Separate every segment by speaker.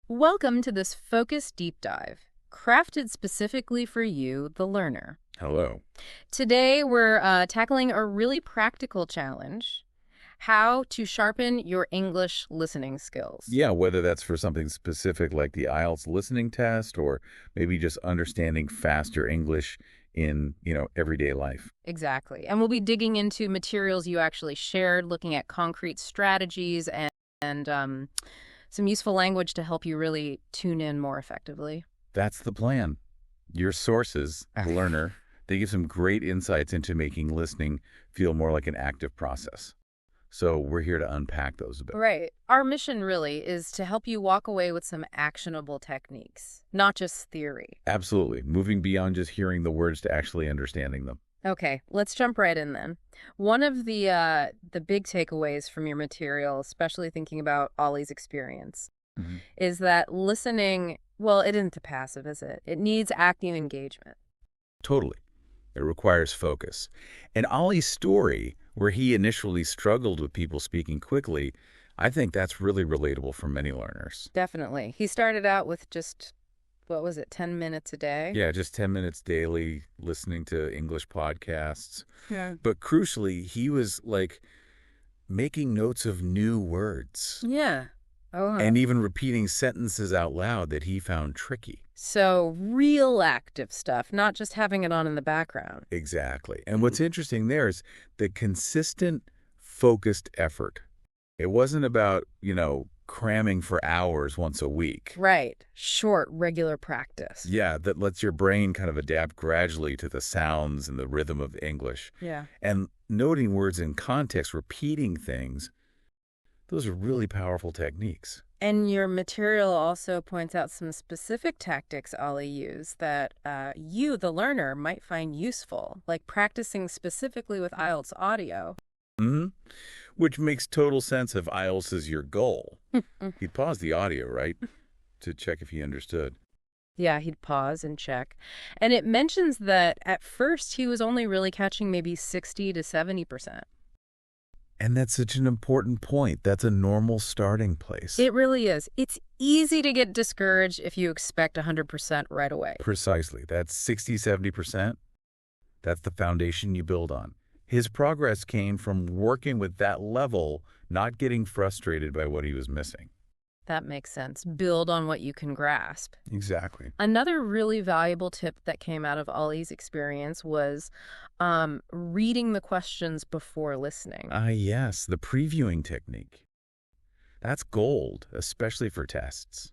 Speaker 1: Welcome to this focused deep dive, crafted specifically for you, the learner.
Speaker 2: Hello.
Speaker 1: Today, we're tackling a really practical challenge: how to sharpen your English listening skills.
Speaker 2: Yeah, whether that's for something specific like the IELTS listening test or maybe just understanding faster English in, everyday life.
Speaker 1: Exactly. And we'll be digging into materials you actually shared, looking at concrete strategies and some useful language to help you really tune in more effectively.
Speaker 2: That's the plan. Your sources, the learner, they give some great insights into making listening feel more like an active process. So we're here to unpack those a bit.
Speaker 1: Right. Our mission really is to help you walk away with some actionable techniques, not just theory.
Speaker 2: Absolutely. Moving beyond just hearing the words to actually understanding them.
Speaker 1: Okay, let's jump right in then. One of the big takeaways from your material, especially thinking about Ollie's experience, is that listening, well, it isn't a passive, is it? It needs active engagement.
Speaker 2: Totally. It requires focus. And Ollie's story, where he initially struggled with people speaking quickly, I think that's really relatable for many learners.
Speaker 1: Definitely. He started out with just, 10 minutes a day?
Speaker 2: Yeah, just 10 minutes daily listening to English podcasts.
Speaker 1: Yeah.
Speaker 2: But crucially, he was making notes of new words.
Speaker 1: Yeah. Oh.
Speaker 2: And even repeating sentences out loud that he found tricky.
Speaker 1: So real active stuff, not just having it on in the background.
Speaker 2: Exactly. And what's interesting there is the consistent, focused effort. It wasn't about, cramming for hours once a week.
Speaker 1: Right. Short, regular practice.
Speaker 2: Yeah, that lets your brain kind of adapt gradually to the sounds and the rhythm of English.
Speaker 1: Yeah.
Speaker 2: And noting words in context, repeating things, those are really powerful techniques.
Speaker 1: And your material also points out some specific tactics Ollie used that you, the learner, might find useful, like practicing specifically with IELTS audio.
Speaker 2: Which makes total sense if IELTS is your goal. He'd pause the audio, right, to check if he understood.
Speaker 1: Yeah, he'd pause and check. And it mentions that at first he was only really catching maybe 60 to 70%.
Speaker 2: And that's such an important point. That's a normal starting place.
Speaker 1: It really is. It's easy to get discouraged if you expect 100% right away.
Speaker 2: Precisely. That's 60, 70%. That's the foundation you build on. His progress came from working with that level, not getting frustrated by what he was missing.
Speaker 1: That makes sense. Build on what you can grasp.
Speaker 2: Exactly.
Speaker 1: Another really valuable tip that came out of Ollie's experience was reading the questions before listening.
Speaker 2: Yes, the previewing technique. That's gold, especially for tests.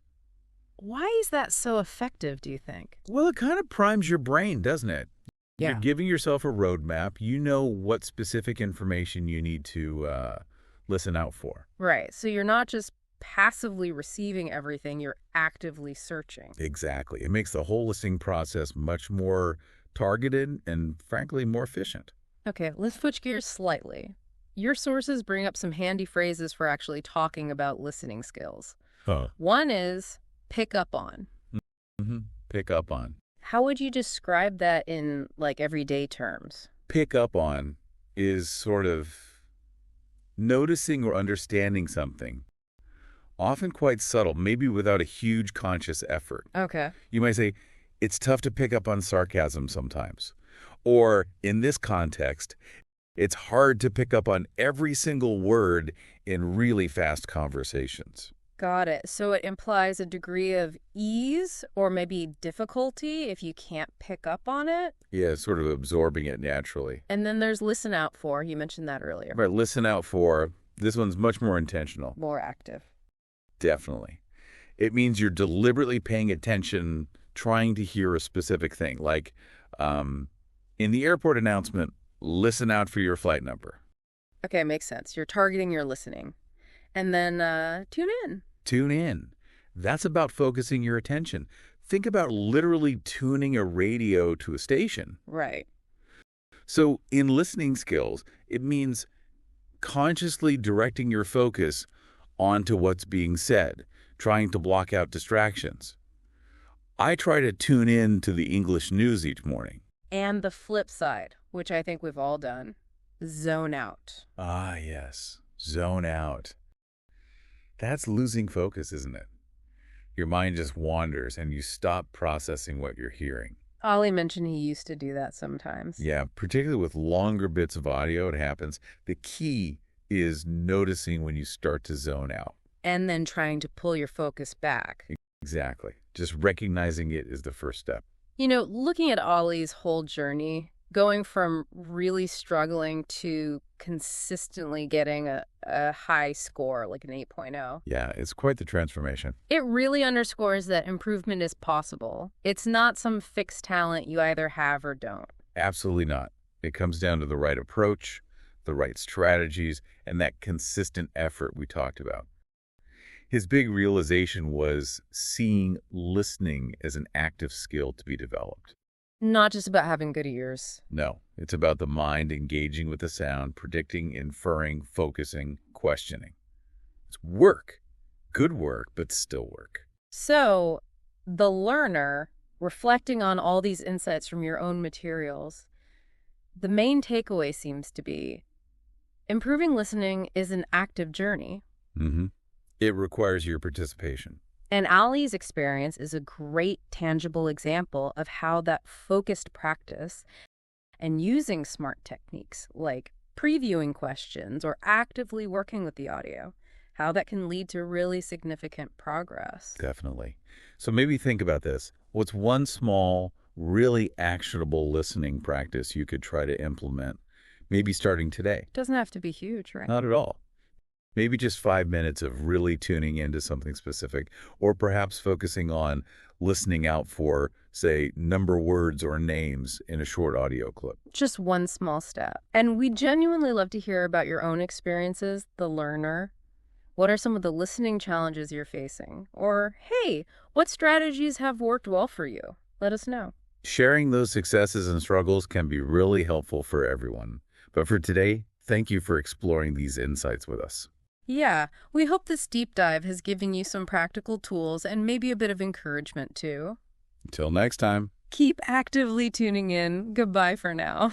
Speaker 1: Why is that so effective, do you think?
Speaker 2: Well, it kind of primes your brain, doesn't it?
Speaker 1: Yeah.
Speaker 2: You're giving yourself a roadmap. You know what specific information you need to listen out for.
Speaker 1: Right. So you're not just passively receiving everything, you're actively searching.
Speaker 2: Exactly. It makes the whole listening process much more targeted and, frankly, more efficient.
Speaker 1: Okay, let's switch gears slightly. Your sources bring up some handy phrases for actually talking about listening skills. One is pick up on.
Speaker 2: Pick up on.
Speaker 1: How would you describe that in, everyday terms?
Speaker 2: Pick up on is sort of noticing or understanding something, often quite subtle, maybe without a huge conscious effort.
Speaker 1: Okay.
Speaker 2: You might say, it's tough to pick up on sarcasm sometimes. Or, in this context, it's hard to pick up on every single word in really fast conversations.
Speaker 1: Got it. So it implies a degree of ease or maybe difficulty if you can't pick up on it?
Speaker 2: Yeah, sort of absorbing it naturally.
Speaker 1: And then there's listen out for. You mentioned that earlier.
Speaker 2: Right, listen out for. This one's much more intentional.
Speaker 1: More active.
Speaker 2: Definitely. It means you're deliberately paying attention, trying to hear a specific thing. Like, in the airport announcement, listen out for your flight number.
Speaker 1: Okay, makes sense. You're targeting your listening. And then tune in.
Speaker 2: Tune in. That's about focusing your attention. Think about literally tuning a radio to a station.
Speaker 1: Right.
Speaker 2: So in listening skills, it means consciously directing your focus onto what's being said, trying to block out distractions. I try to tune in to the English news each morning.
Speaker 1: And the flip side, which I think we've all done, zone out.
Speaker 2: Ah, yes. Zone out. That's losing focus, isn't it? Your mind just wanders and you stop processing what you're hearing.
Speaker 1: Ollie mentioned he used to do that sometimes.
Speaker 2: Yeah, particularly with longer bits of audio, it happens. The key is noticing when you start to zone out.
Speaker 1: And then trying to pull your focus back.
Speaker 2: Exactly. Just recognizing it is the first step.
Speaker 1: You know, looking at Ollie's whole journey, going from really struggling to consistently getting a high score, like an 8.0,
Speaker 2: Yeah, it's quite the transformation.
Speaker 1: it really underscores that improvement is possible. It's not some fixed talent you either have or don't.
Speaker 2: Absolutely not. It comes down to the right approach, the right strategies, and that consistent effort we talked about. His big realization was seeing listening as an active skill to be developed.
Speaker 1: Not just about having good ears.
Speaker 2: No, it's about the mind engaging with the sound, predicting, inferring, focusing, questioning. It's work. Good work, but still work.
Speaker 1: So, the learner, reflecting on all these insights from your own materials, the main takeaway seems to be improving listening is an active journey.
Speaker 2: Mm-hmm. It requires your participation.
Speaker 1: And Ali's experience is a great, tangible example of how that focused practice and using smart techniques like previewing questions or actively working with the audio, how that can lead to really significant progress.
Speaker 2: Definitely. So maybe think about this. What's one small, really actionable listening practice you could try to implement, maybe starting today?
Speaker 1: Doesn't have to be huge, right?
Speaker 2: Not at all. Maybe just 5 minutes of really tuning into something specific, or perhaps focusing on listening out for, say, number words or names in a short audio clip.
Speaker 1: Just one small step. And we genuinely love to hear about your own experiences, the learner. What are some of the listening challenges you're facing? Or, hey, what strategies have worked well for you? Let us know.
Speaker 2: Sharing those successes and struggles can be really helpful for everyone. But for today, thank you for exploring these insights with us.
Speaker 1: Yeah, we hope this deep dive has given you some practical tools and maybe a bit of encouragement too.
Speaker 2: Until next time.
Speaker 1: Keep actively tuning in. Goodbye for now.